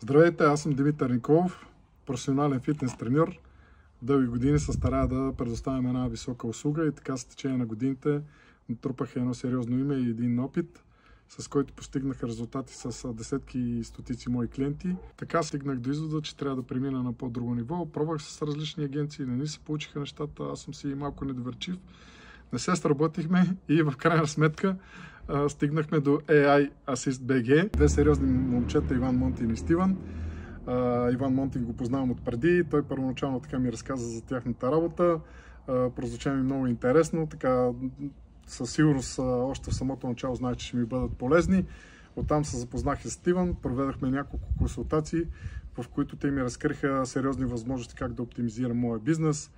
Здравейте, аз съм Димитър Николов, професионален фитнес треньор. Дълги години се старая да предоставям една висока услуга и така с течение на годините натрупах едно сериозно име и един опит, с който постигнах резултати с десетки и стотици мои клиенти. Така стигнах до извода, че трябва да премина на по-друго ниво. Пробвах с различни агенции, не ни се получиха нещата, аз съм си малко недоверчив. Не се сработихме и в крайна сметка стигнахме до AI Assist BG. Две сериозни момчета, Иван Монтин и Стиван. Иван Монтин го познавам отпреди, той първоначално така ми разказа за тяхната работа. Прозвуча ми много интересно, така със сигурност още в самото начало знаех, че ще ми бъдат полезни. Оттам се запознах и с Стиван, проведахме няколко консултации, в които те ми разкриха сериозни възможности как да оптимизирам моя бизнес,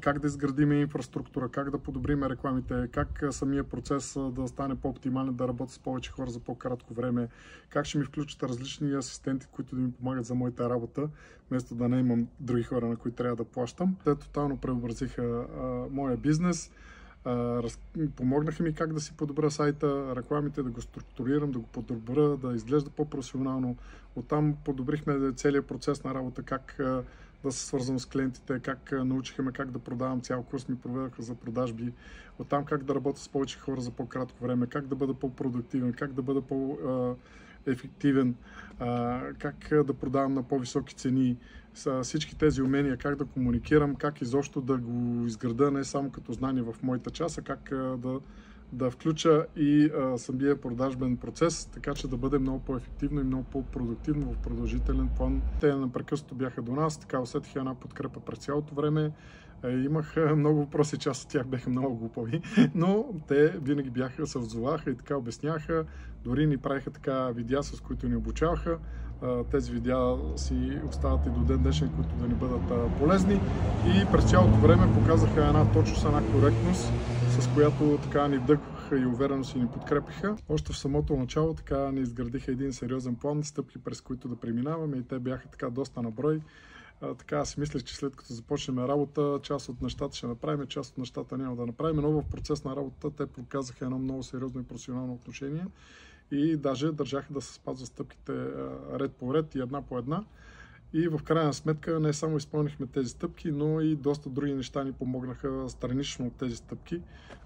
как да изградим инфраструктура, как да подобрим рекламите, как самия процес да стане по-оптимален, да работя с повече хора за по-кратко време, как ще ми включат различни асистенти, които да ми помагат за моята работа, вместо да не имам други хора, на които трябва да плащам. Те тотално преобразиха моя бизнес. Помогнаха ми как да си подобря сайта, рекламите, да го структурирам, да го подобря, да изглежда по-професионално. Оттам подобрихме целият процес на работа, как да се свързвам с клиентите, как научихме как да продавам, цял курс ми проведаха за продажби. Оттам как да работя с повече хора за по-кратко време, как да бъда по-продуктивен, как да бъда по-ефективен, как да продавам на по-високи цени. Всички тези умения, как да комуникирам, как изобщо да го изграда не само като знание в моята част, а как да включа и самия продажбен процес, така че да бъде много по-ефективно и много по-продуктивно в продължителен план. Те непрекъснато бяха до нас, така усетих една подкрепа през цялото време. Имах много въпроси, част от тях бяха много глупави, но те винаги се отзоваха и така обясняха. Дори ни правиха така видеа, с които ни обучаваха. Тези видеа си остават и до ден днешен, които да ни бъдат полезни. И през цялото време показаха една точност, една коректност, с която така ни вдъхваха и увереност и ни подкрепиха. Още в самото начало така ни изградиха един сериозен план, стъпки през които да преминаваме и те бяха така доста на брой. Така аз си мислех, че след като започнем работа, част от нещата ще направим, част от нещата няма да направим, но в процес на работа те показаха едно много сериозно и професионално отношение и даже държаха да се спазват стъпките ред по ред и една по една. И в крайна сметка не само изпълнихме тези стъпки, но и доста други неща ни помогнаха странично от тези стъпки,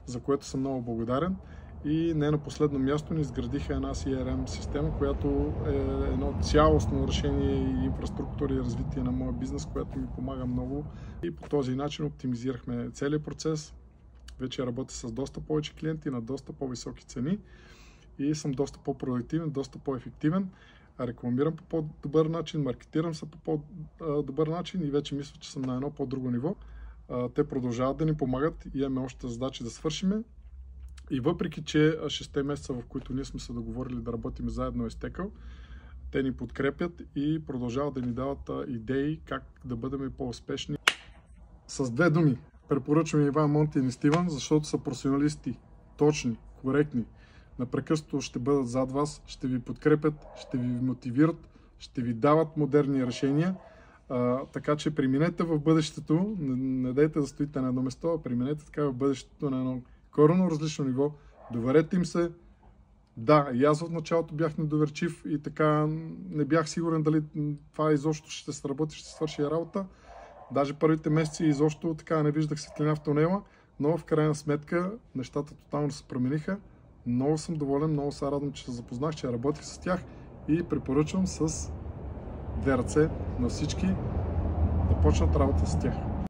за което съм много благодарен. И не на последно място ни изградиха една CRM система, която е едно цялостно решение и инфраструктура и развитие на моя бизнес, което ми помага много. И по този начин оптимизирахме целият процес. Вече работя с доста повече клиенти на доста по-високи цени и съм доста по-продуктивен, доста по-ефективен. Рекламирам по по-добър начин, маркетирам се по по-добър начин и вече мисля, че съм на едно по-друго ниво. Те продължават да ни помагат и имаме още задачи да свършиме. И въпреки, че 6 месеца, в които ние сме се договорили да работим заедно, е изтекал, те ни подкрепят и продължават да ни дават идеи как да бъдем по-успешни. С две думи, препоръчвам Иван Монтин и Стиван, защото са професионалисти, точни, коректни. Непрекъснато ще бъдат зад вас, ще ви подкрепят, ще ви мотивират, ще ви дават модерни решения. Така че преминете в бъдещето, не дайте да стоите на едно место, а преминете така в бъдещето на едно коренно различно ниво. Доверете им се. Да, и аз в началото бях недоверчив и така не бях сигурен дали това изобщо ще сработи, ще свърши работа. Даже първите месеци изобщо така не виждах светлина в тунела, но в крайна сметка нещата тотално се промениха. Много съм доволен, много се радвам, че се запознах, че работих с тях и препоръчвам с две ръце на всички да почнат работа с тях.